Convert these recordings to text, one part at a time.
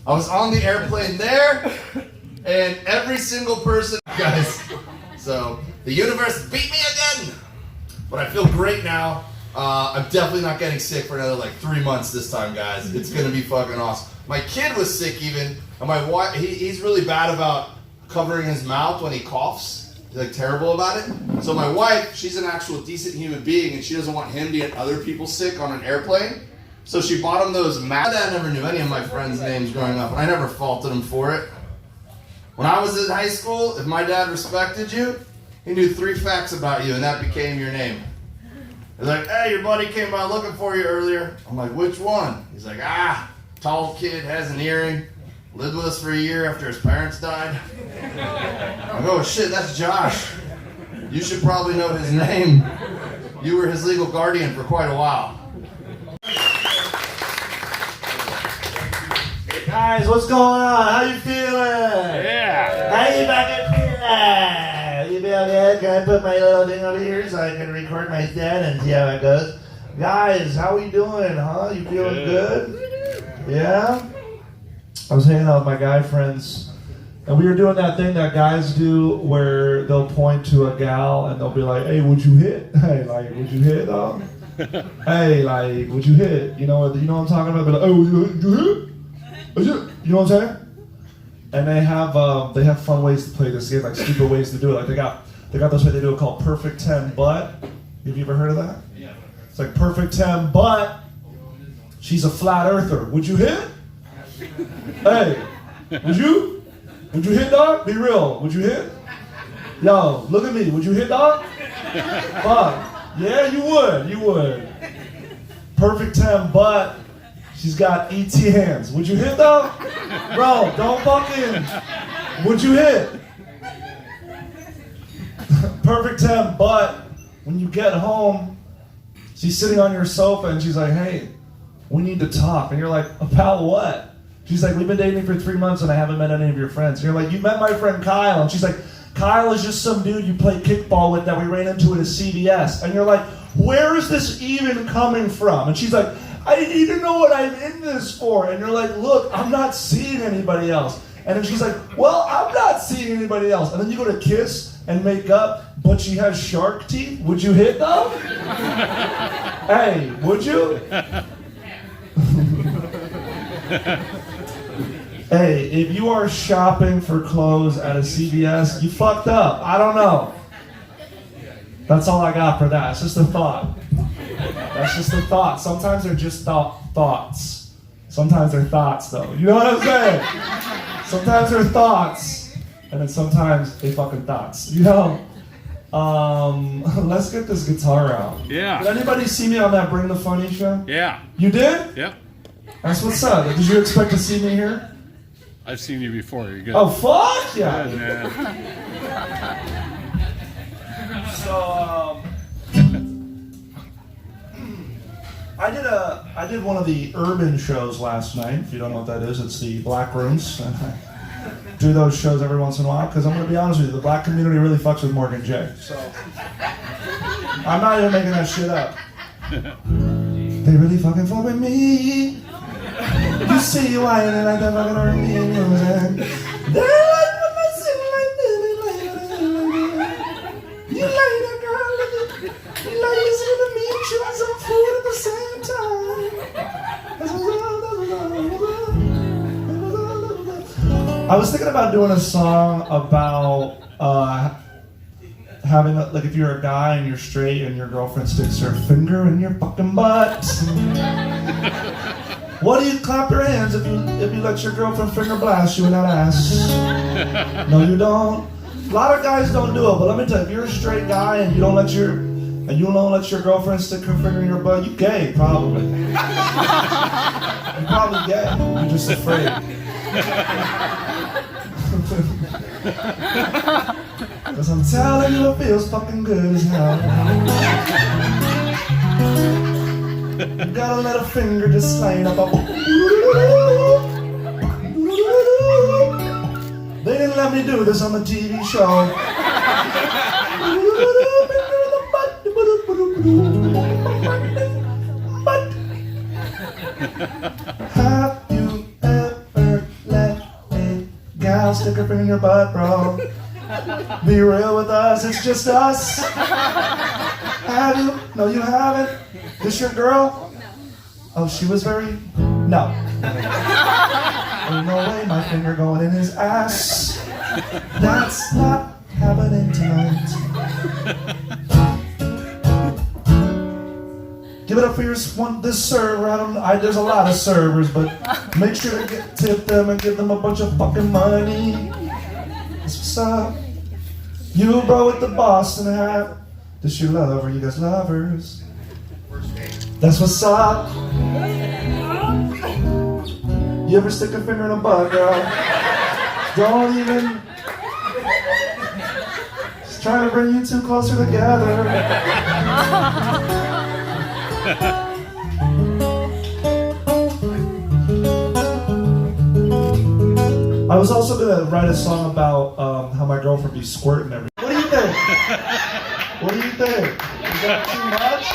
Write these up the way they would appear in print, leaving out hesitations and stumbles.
I was on the airplane there, and every single person, guys. So the universe beat me again, but I feel great now. I'm definitely not getting sick for another like 3 months this time, guys. It's gonna be fucking awesome. My kid was sick even, and my wife, he's really bad about covering his mouth when he coughs. He's like terrible about it. So my wife, she's an actual decent human being, and she doesn't want him to get other people sick on an airplane. So she bought him those masks. My dad never knew any of my friends' names growing up, and I never faulted him for it. When I was in high school, if my dad respected you, he knew 3 facts about you, and that became your name. He's like, hey, your buddy came by looking for you earlier. I'm like, which one? He's like, tall kid, has an earring, lived with us for a year after his parents died. I go, oh shit, that's Josh. You should probably know his name. You were his legal guardian for quite a while. Guys, what's going on? How you feeling? Yeah. How you fucking feeling? You feel good? Can I put my little thing over here so I can record my set and see how it goes? Guys, how we doing, huh? You feeling good? Yeah? I was hanging out with my guy friends, and we were doing that thing that guys do where they'll point to a gal and they'll be like, hey, would you hit? Hey, like, would you hit, though? Hey, like, would you hit? You know what I'm talking about? They're like, oh, would you hit? You know what I'm saying? And they have fun ways to play this game, like stupid ways to do it. Like they got this way they do it called Perfect 10 But. Have you ever heard of that? Yeah. It's like Perfect 10 But. She's a flat earther. Would you hit? Hey, would you hit, dog? Be real. Would you hit? Yo, look at me. Would you hit, dog? Fuck. Yeah, you would. Perfect 10 But. She's got ET hands. Would you hit though? Bro, don't fucking. Would you hit? Perfect 10, but when you get home, she's sitting on your sofa and she's like, hey, we need to talk. And you're like, about what? She's like, we've been dating for 3 months and I haven't met any of your friends. And you're like, you met my friend Kyle. And she's like, Kyle is just some dude you play kickball with that we ran into at a CVS. And you're like, where is this even coming from? And she's like, I need to know what I'm in this for. And you're like, look, I'm not seeing anybody else. And then she's like, well, I'm not seeing anybody else. And then you go to kiss and make up, but she has shark teeth. Would you hit though? Hey, would you? Hey, if you are shopping for clothes at a CVS, you fucked up. I don't know. That's all I got for that. It's just a thought. That's just a thought. Sometimes they're just thoughts. Sometimes they're thoughts, though. You know what I'm saying? Sometimes they're thoughts, and then sometimes they fucking thoughts. You know? Let's get this guitar out. Yeah. Did anybody see me on that Bring the Funny show? Yeah. You did? Yep. That's what's up. Did you expect to see me here? I've seen you before. You're good. Oh, fuck yeah. Good, man. So, I did one of the urban shows last night. If you don't know what that is, it's the Black Rooms. And I do those shows every once in a while because I'm going to be honest with you, the black community really fucks with Morgan J. So, I'm not even making that shit up. They really fucking fuck with me. You see you whining like that fucking R&B music. They like when I sing like baby. You like that girl. You like listening to me chewing some food at the same time. I was thinking about doing a song about having, like, if you're a guy and you're straight and your girlfriend sticks her finger in your fucking butt. What do you clap your hands if you let your girlfriend finger blast you in that ass? No, you don't. A lot of guys don't do it, but let me tell you, if you're a straight guy and you don't let your girlfriend stick her finger in your butt, you gay, probably. You're probably gay. You're just afraid. Cause I'm telling you, it feels fucking good as hell. You gotta let a finger just slide up. They didn't let me do this on the TV show. Have you ever in your butt, bro. Be real with us, it's just us. Have you? No, you haven't. This your girl? No. Oh, she was very... No. Ain't no way my finger going in his ass. That's not happening tonight. Give it up for this server. There's a lot of servers, but make sure to tip them and give them a bunch of fucking money. That's what's up. You, bro, with the Boston hat. This your lover, you guys lovers. That's what's up. You ever stick a finger in a butt, girl? Don't even. Just trying to bring you two closer together. I was also gonna write a song about how my girlfriend be squirting every. What do you think? What do you think? Is that too much?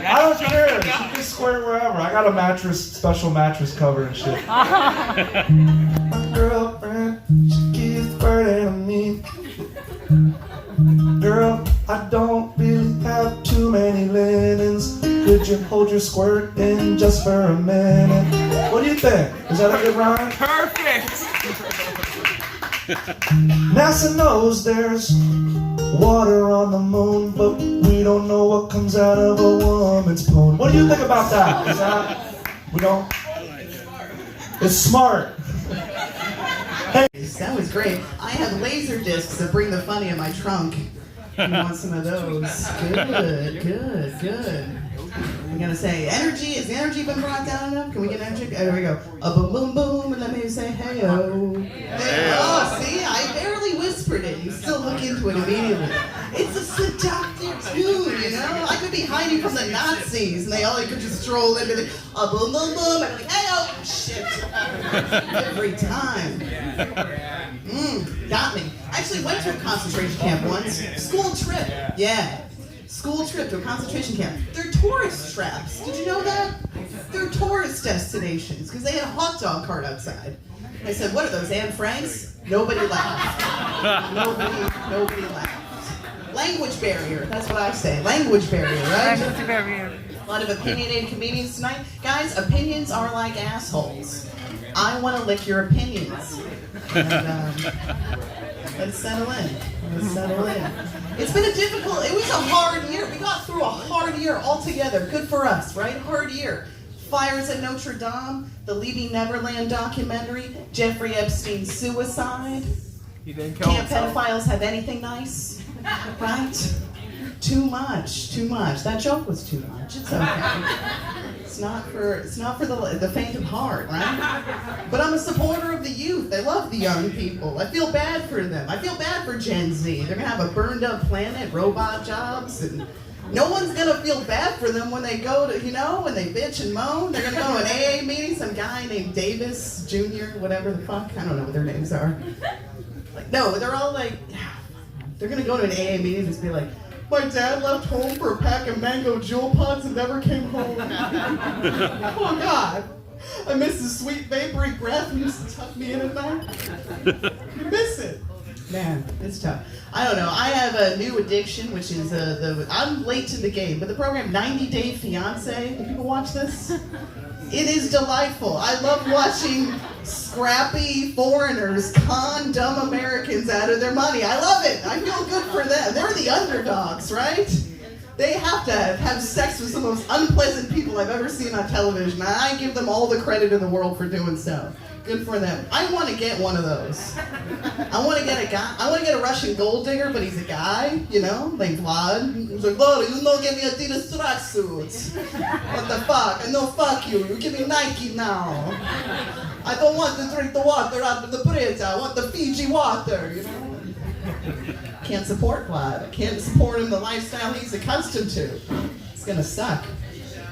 I don't care. She can squirt wherever. I got a special mattress cover and shit. My girlfriend, she keeps squirting on me. Girl, I don't really have too many linens. Could you hold your squirt in just for a minute? What do you think? Is that a good rhyme? Perfect! NASA knows there's water on the moon, but we don't know what comes out of a woman's poon. What do you think about that? Is that... We don't... It's smart. That was great. I have laser discs that bring the funny in my trunk. You want some of those? Good. I'm gonna say, has the energy been brought down enough? Can we get energy? There we go. A boom boom boom, and let me say hey-o. Oh, see, I barely whispered it. You still hook into it immediately. It's a seductive tune, you know? I could be hiding from the Nazis, and they could just stroll in with a boom boom boom, and I'm like, hey-o! Shit. Every time. Got me. I actually went to a concentration camp once. School trip. Yeah. School trip to a concentration camp. They're tourist traps. Did you know that? They're tourist destinations because they had a hot dog cart outside. I said, what are those, Anne Frank's? Nobody laughed. Nobody laughed. Language barrier. That's what I say. Language barrier, right? Language barrier. A lot of opinionated comedians tonight. Guys, opinions are like assholes. I want to lick your opinions. And, let's settle in. It's been it was a hard year. We got through a hard year altogether. Good for us, right? Hard year. Fires at Notre Dame, the Leaving Neverland documentary, Jeffrey Epstein's suicide. He didn't kill Can't himself. pedophiles have anything nice? Right? Too much. That joke was too much. It's okay. It's not for the faint of heart, right? But I'm a supporter of the youth. I love the young people. I feel bad for them. I feel bad for Gen Z. They're gonna have a burned up planet, robot jobs, and no one's gonna feel bad for them when they go to, when they bitch and moan. They're gonna go to an AA meeting, some guy named Davis Jr., whatever the fuck. I don't know what their names are. No, they're all they're gonna go to an AA meeting and just be like, my dad left home for a pack of mango jewel pods and never came home. Oh God, I miss his sweet vapory breath. He used to tuck me in at night. You miss it. Man, it's tough. I don't know. I have a new addiction, which is I'm late to the game, but the program 90 Day Fiancé. Do people watch this? It is delightful. I love watching scrappy foreigners con dumb Americans out of their money. I love it. I feel good for them. They're the underdogs, right? They have to have sex with some of the most unpleasant people I've ever seen on television. And I give them all the credit in the world for doing so. Good for them. I want to get one of those. I want to get a Russian gold digger, but he's a guy, named Vlad. He's like, Vlad, you don't give me Adidas tracksuits. What the fuck? No, fuck you. You give me Nike now. I don't want to drink the water out of the bridge. I want the Fiji water, Can't support Vlad. I can't support him the lifestyle he's accustomed to. It's gonna suck.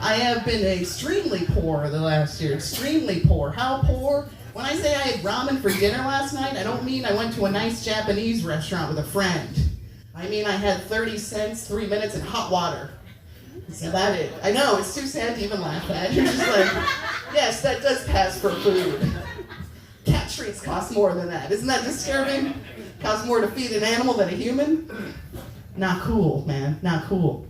I have been extremely poor the last year. Extremely poor. How poor? When I say I had ramen for dinner last night, I don't mean I went to a nice Japanese restaurant with a friend. I mean I had 30 cents, 3 minutes, and hot water. Is that it? I know, it's too sad to even laugh at. You're just like, yes, that does pass for food. Catch castrates cost more than that. Isn't that disturbing? Costs more to feed an animal than a human? Not cool, man. Not cool.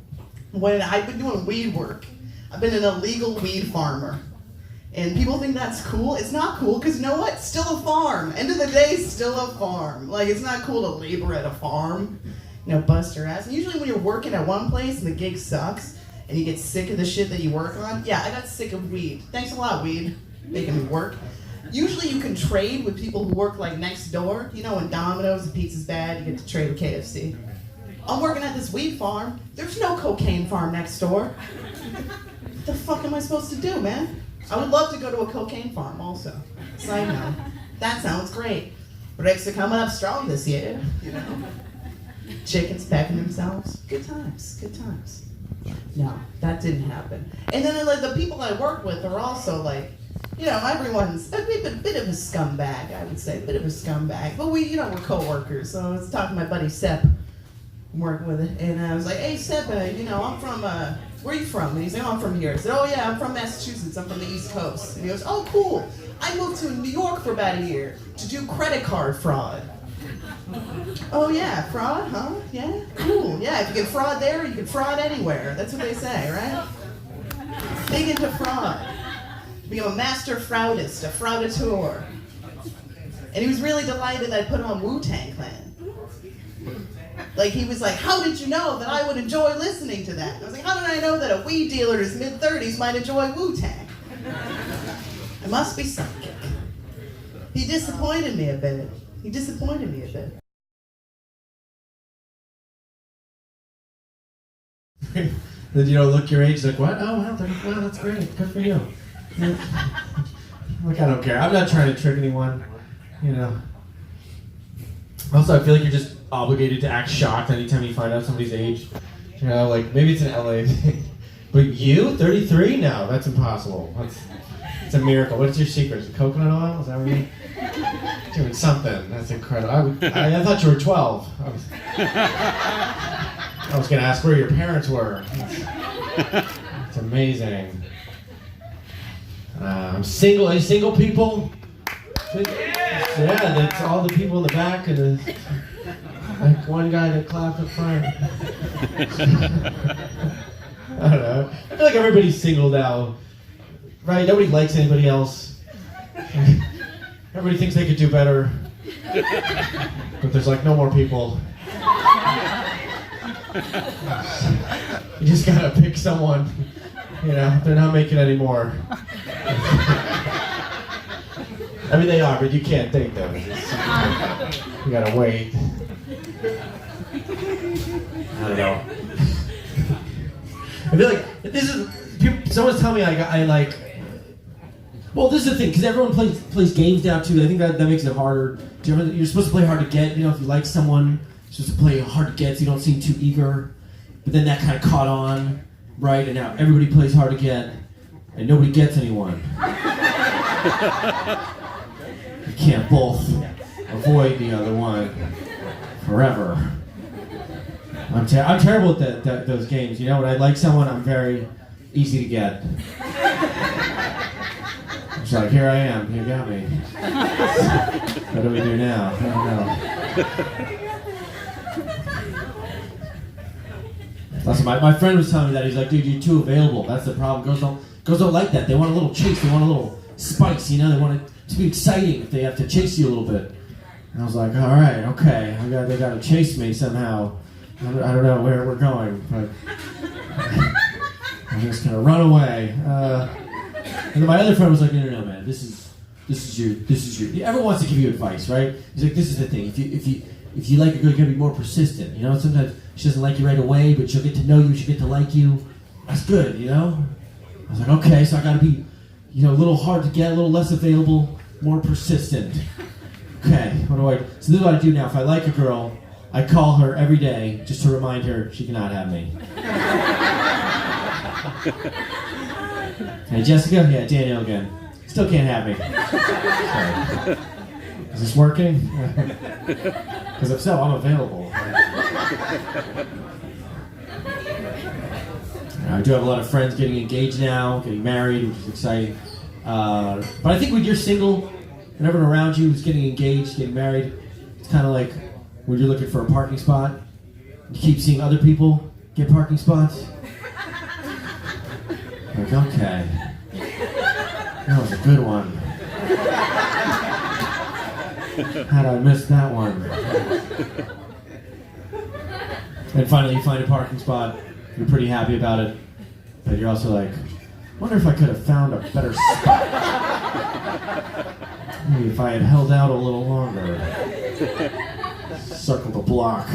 When I've been doing weed work, I've been an illegal weed farmer. And people think that's cool. It's not cool because you know what? Still a farm. End of the day, still a farm. Like, it's not cool to labor at a farm. You know, bust your ass. And usually when you're working at one place and the gig sucks and you get sick of the shit that you work on, yeah, I got sick of weed. Thanks a lot, weed, making me work. Usually you can trade with people who work like next door. You know, when Domino's and pizza's bad, you get to trade with KFC. I'm working at this weed farm. There's no cocaine farm next door. What the fuck am I supposed to do, man? I would love to go to a cocaine farm also. Side note. That sounds great. Bricks are coming up strong this year, you know. Chickens pecking themselves. Good times, good times. No, that didn't happen. And then like the people I work with are also like, you know, everyone's a bit of a scumbag, I would say, a bit of a scumbag. But we, you know, we're co-workers. So I was talking to my buddy Sepp, I'm working with it, and I was like, hey Sepp, you know, I'm from, where are you from? And he's like, oh, I'm from here. I said, oh yeah, I'm from Massachusetts, I'm from the East Coast. And he goes, oh cool, I moved to New York for about a year to do credit card fraud. Oh yeah, fraud, huh? Yeah, cool. Yeah, if you can fraud there, you can fraud anywhere. That's what they say, right? Big into fraud. Become a master fraudist, a fraudateur. And he was really delighted that I put on Wu-Tang Clan. Like, he was like, how did you know that I would enjoy listening to that? And I was like, how did I know that a weed dealer in his mid-30s might enjoy Wu-Tang? It must be psychic. He disappointed me a bit. He disappointed me a bit. Then, you know, look your age, like, what? Oh, wow, wow, that's great. Good for you. Yeah. Like, I don't care. I'm not trying to trick anyone, you know. Also, I feel like you're just obligated to act shocked anytime you find out somebody's age. You know, like, maybe it's an LA thing. But you, 33? No, that's impossible. It's a miracle. What's your secret? Is it coconut oil? Is that what you mean? Doing something. That's incredible. I thought you were 12. I was going to ask where your parents were. It's amazing. I'm single. Are you single people? Yeah, that's all the people in the back and the like one guy that clapped up front. I don't know. I feel like everybody's single now, right? Nobody likes anybody else. Everybody thinks they could do better, but there's like no more people. You just gotta pick someone. You know, they're not making any more. I mean, they are, but you can't take them. You gotta wait. I don't know. I feel like this is. Someone's telling me I like. Well, this is the thing, because everyone plays games now too. I think that makes it harder. You're supposed to play hard to get. You know, if you like someone, you're supposed to play hard to get so you don't seem too eager. But then that kind of caught on, right? And now everybody plays hard to get, and nobody gets anyone. You can't both avoid the other one forever. I'm terrible at those games. You know, when I like someone, I'm very easy to get. It's like, here I am, you got me. What do we do now? I don't know. Listen, my friend was telling me that. He's like, dude, you're too available. That's the problem. Girls don't like that. They want a little chase. They want a little spice, you know? They want it to be exciting if they have to chase you a little bit. And I was like, all right, okay. They got to chase me somehow. I don't know where we're going, but I'm just gonna run away. And then my other friend was like, no, man, this is your. Everyone wants to give you advice, right? He's like, this is the thing. If you like a girl, you gotta be more persistent. You know, sometimes she doesn't like you right away, but she'll get to know you. She'll get to like you. That's good, you know. I was like, okay, so I gotta be, you know, a little hard to get, a little less available, more persistent. Okay, so this is what I do now. If I like a girl, I call her every day just to remind her she cannot have me. Hey, Jessica? Yeah, Daniel again. Still can't have me. Sorry. Is this working? Because if so, I'm available. I do have a lot of friends getting engaged now, getting married, which is exciting. But I think when you're single, and everyone around you is getting engaged, getting married. It's kind of like when you're looking for a parking spot. You keep seeing other people get parking spots. Like, okay. That was a good one. How did I miss that one? And finally you find a parking spot. You're pretty happy about it. But you're also like, wonder if I could have found a better spot. Maybe if I had held out a little longer. Circle the block.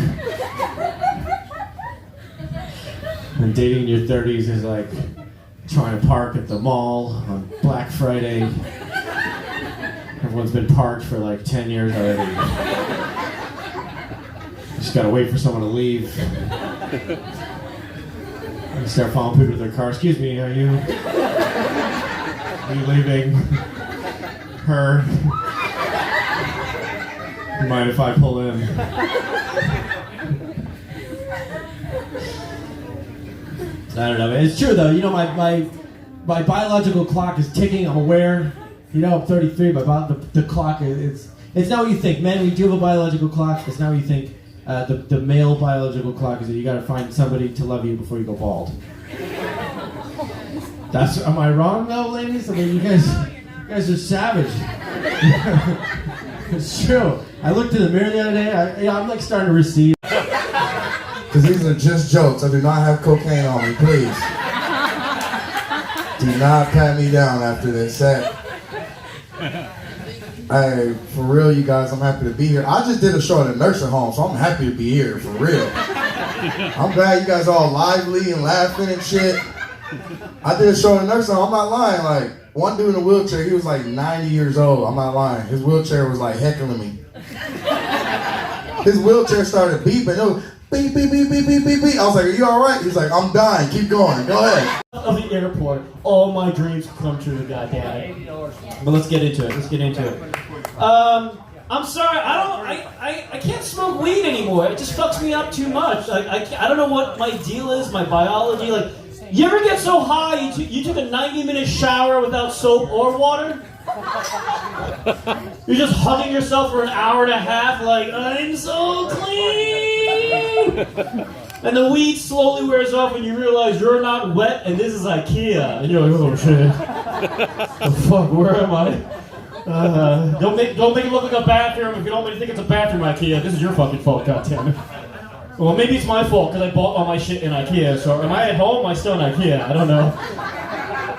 And dating in your 30s is like trying to park at the mall on Black Friday. Everyone's been parked for like 10 years already. You just gotta wait for someone to leave. You start following people to their car. Excuse me, are you leaving her? You mind if I pull in? I don't know, man. It's true though. You know, my biological clock is ticking. I'm aware. You know, I'm 33, but the clock it's not what you think, man. We do have a biological clock. It's not what you think. The male biological clock is that you got to find somebody to love you before you go bald. Am I wrong though, ladies? I mean, you guys are savage. It's true. I looked in the mirror the other day. I'm like starting to recede. Because these are just jokes. I do not have cocaine on me, please. Do not pat me down after this set. Hey, for real, you guys, I'm happy to be here. I just did a show at a nursing home, so I'm happy to be here, for real. I'm glad you guys are all lively and laughing and shit. I did a show at a nursing home, I'm not lying. Like, one dude in a wheelchair, he was like 90 years old, I'm not lying. His wheelchair was like heckling me. His wheelchair started beeping. It was beep, beep, beep, beep, beep, beep, beep. I was like, are you all right? He's like, I'm dying. Keep going. Go ahead. Of the airport, all my dreams come true, goddammit. But let's get into it. I'm sorry, I can't smoke weed anymore. It just fucks me up too much. I don't know what my deal is, my biology. Like, you ever get so high you took a 90-minute shower without soap or water? You're just hugging yourself for an hour and a half like, I'm so clean! And the weed slowly wears off and you realize you're not wet and this is IKEA. And you're like, oh shit. The fuck, where am I? Don't make it look like a bathroom. If you don't think it's a bathroom, IKEA, this is your fucking fault, goddammit. Well, maybe it's my fault because I bought all my shit in IKEA. So am I at home? Am I still in IKEA? I don't know.